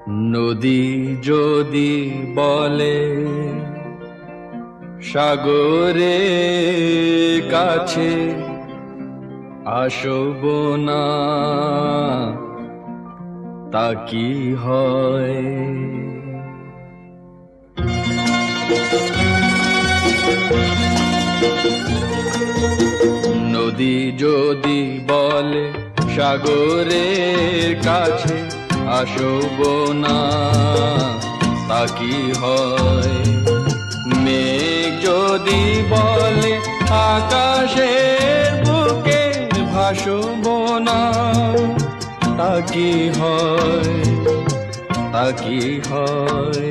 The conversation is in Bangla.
নদী যদি বলে সাগরের কাছে আসব না, তা কি হয়? নদী যদি বলে সাগরের কাছে আসব না, তা কি হয়? মেঘ যদি বলে আকাশের বুকে ভাসব না, তা কি হয়? তা কি হয়?